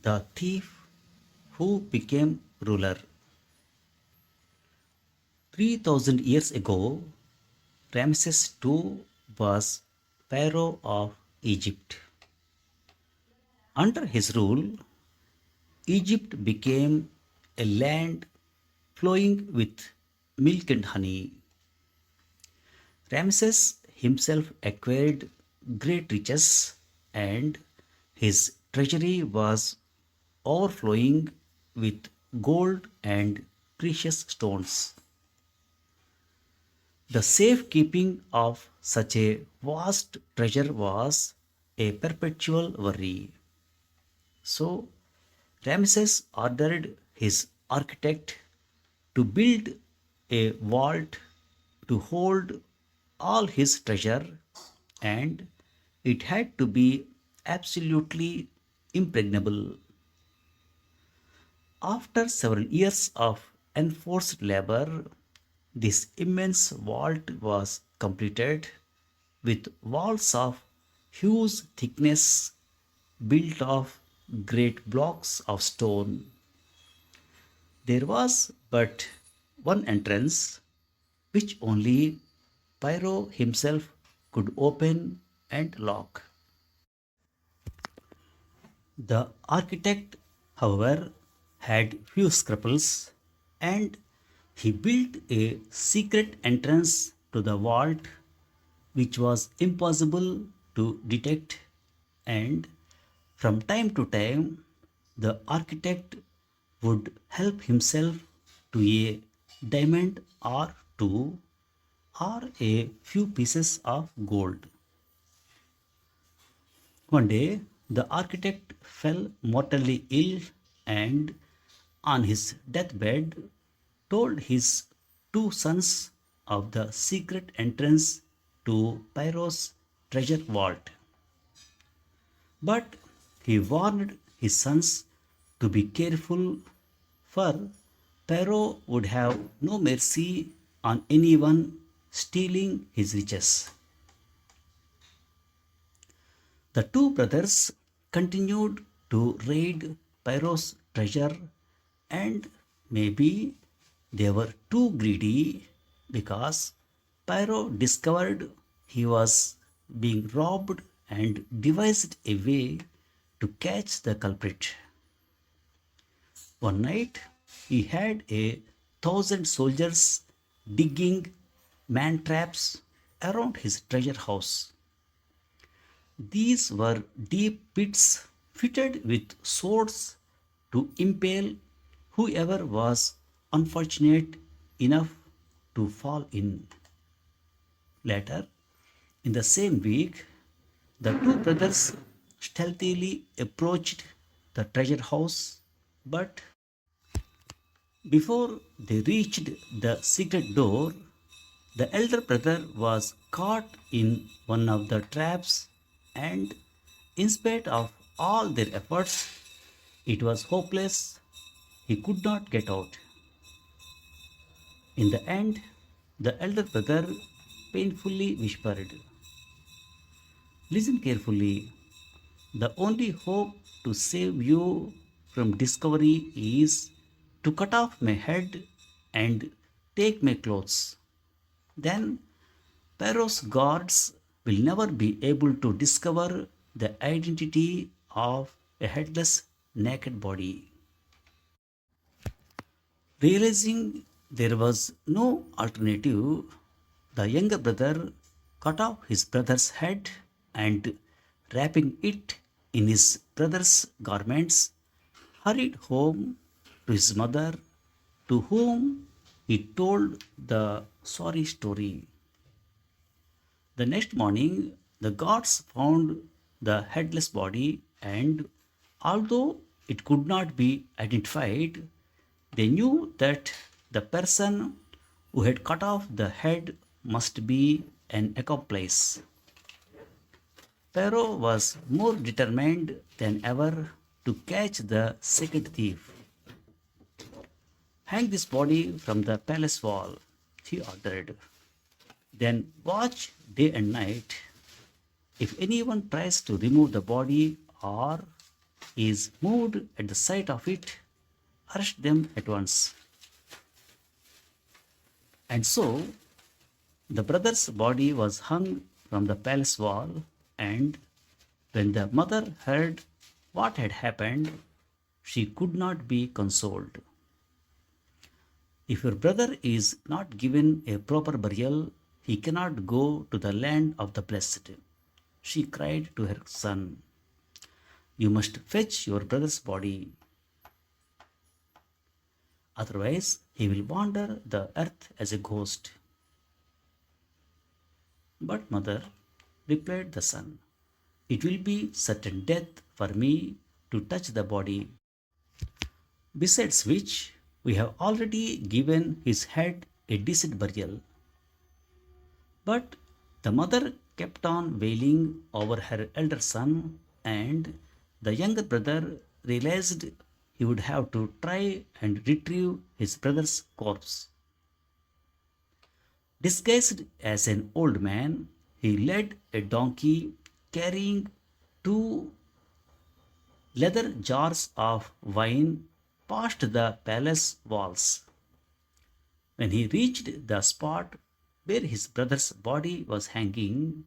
The thief who became ruler. 3000 years ago, Ramses II was Pharaoh of Egypt. Under his rule, Egypt became a land flowing with milk and honey. Ramses himself acquired great riches, and his treasury was overflowing with gold and precious stones. The safekeeping of such a vast treasure was a perpetual worry. So, Ramses ordered his architect to build a vault to hold all his treasure, and it had to be absolutely impregnable. After several years of enforced labor, this immense vault was completed with walls of huge thickness built of great blocks of stone. There was but one entrance, which only Pyro himself could open and lock. The architect, however, had few scruples, and he built a secret entrance to the vault which was impossible to detect, and from time to time the architect would help himself to a diamond or two or a few pieces of gold. One day, the architect fell mortally ill and, on his deathbed, told his two sons of the secret entrance to Pyro's treasure vault. But he warned his sons to be careful, for Pyro would have no mercy on anyone stealing his riches. The two brothers continued to raid Pyro's treasure, and maybe they were too greedy because Pyro discovered he was being robbed and devised a way to catch the culprit. One night, he had a thousand soldiers digging man traps around his treasure house. These were deep pits fitted with swords to impale whoever was unfortunate enough to fall in. Later, in the same week, the two brothers stealthily approached the treasure house, but before they reached the secret door, the elder brother was caught in one of the traps, and in spite of all their efforts, it was hopeless. He could not get out. In the end, the elder brother painfully whispered, "Listen carefully. The only hope to save you from discovery is to cut off my head and take my clothes. Then Pharaoh's guards will never be able to discover the identity of a headless, naked body." Realizing there was no alternative, the younger brother cut off his brother's head and, wrapping it in his brother's garments, hurried home to his mother, to whom he told the sorry story. The next morning, the guards found the headless body, and although it could not be identified, they knew that the person who had cut off the head must be an accomplice. Pharaoh was more determined than ever to catch the second thief. "Hang this body from the palace wall," he ordered. "Then watch day and night. If anyone tries to remove the body or is moved at the sight of it, arrest them at once. And so the brother's body was hung from the palace wall, and when the mother heard what had happened, she could not be consoled. If your brother is not given a proper burial, he cannot go to the land of the blessed. She cried to her son, you must fetch your brother's body, otherwise he will wander the earth as a ghost. But mother, replied the son, it will be certain death for me to touch the body. Besides which, we have already given his head a decent burial. But the mother kept on wailing over her elder son, and the younger brother realized he would have to try and retrieve his brother's corpse. Disguised as an old man, he led a donkey carrying two leather jars of wine past the palace walls. When he reached the spot where his brother's body was hanging,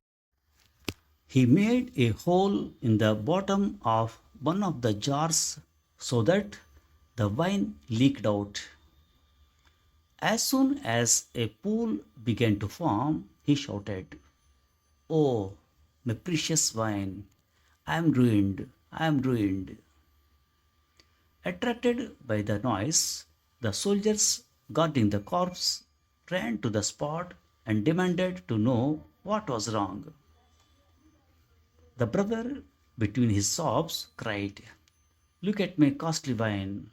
he made a hole in the bottom of one of the jars so that the wine leaked out. As soon as a pool began to form, he shouted, oh, my precious wine, I am ruined, I am ruined. Attracted by the noise, the soldiers guarding the corpse ran to the spot and demanded to know what was wrong. The brother, between his sobs, cried, look at my costly wine.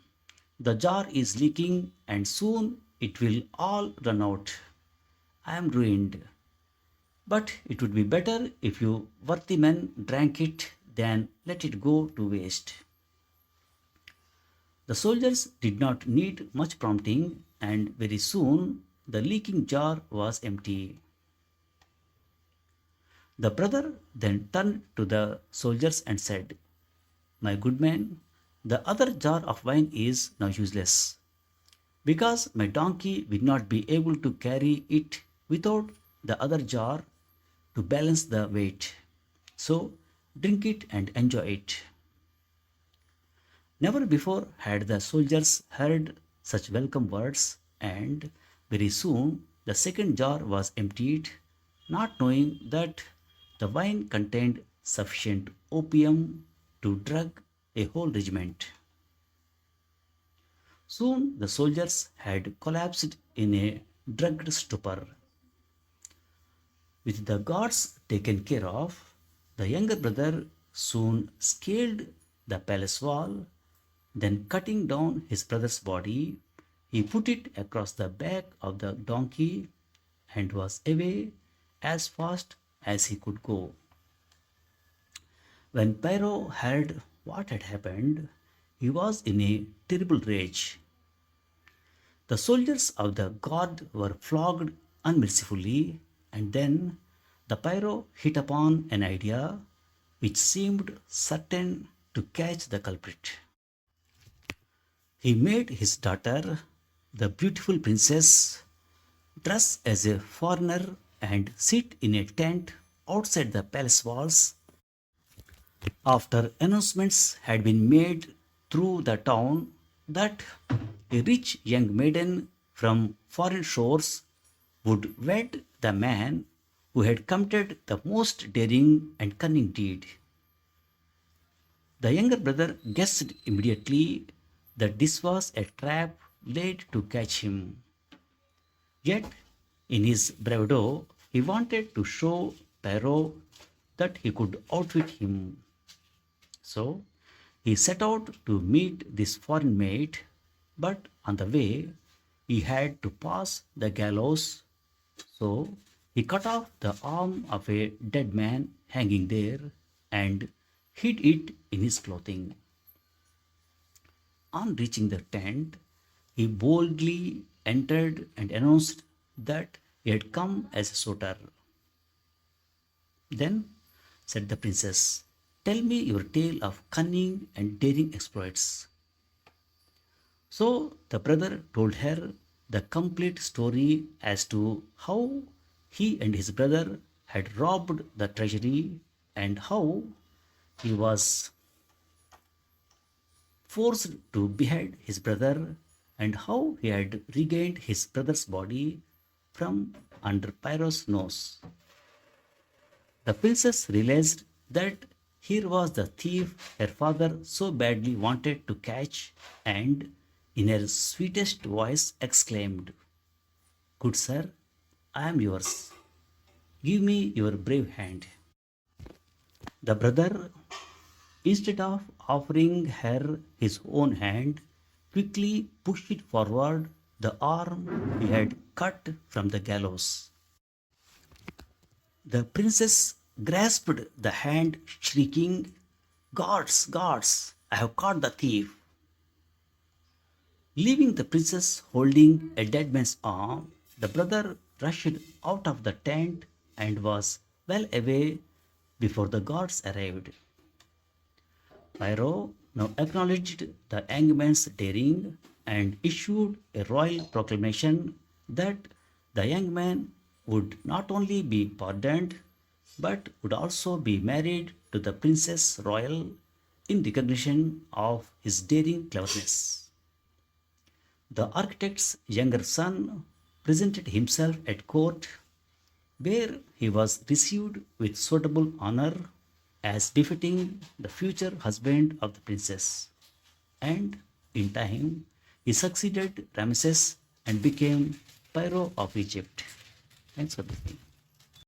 The jar is leaking and soon it will all run out. I am ruined. But it would be better if you worthy men drank it than let it go to waste. The soldiers did not need much prompting, and very soon the leaking jar was empty. The brother then turned to the soldiers and said, my good men, the other jar of wine is now useless, because my donkey will not be able to carry it without the other jar to balance the weight. So drink it and enjoy it. Never before had the soldiers heard such welcome words, and very soon the second jar was emptied, not knowing that the wine contained sufficient opium to drug a whole regiment. Soon the soldiers had collapsed in a drugged stupor. With the guards taken care of, the younger brother soon scaled the palace wall. Then, cutting down his brother's body, he put it across the back of the donkey and was away as fast as he could go. When Pyro heard what had happened, he was in a terrible rage. The soldiers of the guard were flogged unmercifully, and then the Pyro hit upon an idea which seemed certain to catch the culprit. He made his daughter, the beautiful princess, dress as a foreigner and sit in a tent outside the palace walls. After announcements had been made through the town that a rich young maiden from foreign shores would wed the man who had committed the most daring and cunning deed. The younger brother guessed immediately that this was a trap laid to catch him. Yet, in his bravado, he wanted to show Perrault that he could outwit him. So, he set out to meet this foreign maid, but on the way, he had to pass the gallows. So, he cut off the arm of a dead man hanging there and hid it in his clothing. On reaching the tent, he boldly entered and announced that he had come as a suitor. Then said the princess, Tell me your tale of cunning and daring exploits. So the brother told her the complete story as to how he and his brother had robbed the treasury and how he was forced to behead his brother and how he had regained his brother's body from under Pyro's nose. The princess realized that here was the thief her father so badly wanted to catch and, in her sweetest voice, exclaimed, "Good sir, I am yours. Give me your brave hand." The brother, instead of offering her his own hand, quickly pushed it forward the arm he had cut from the gallows. The princess grasped the hand, shrieking, "Gods, gods, I have caught the thief." Leaving the princess holding a dead man's arm, the brother rushed out of the tent and was well away before the gods arrived. Pyro now acknowledged the young man's daring and issued a royal proclamation that the young man would not only be pardoned but would also be married to the princess royal in recognition of his daring cleverness. The architect's younger son presented himself at court, where he was received with suitable honor as befitting the future husband of the princess. And in time, he succeeded Ramesses and became Pharaoh of Egypt. Thanks for listening.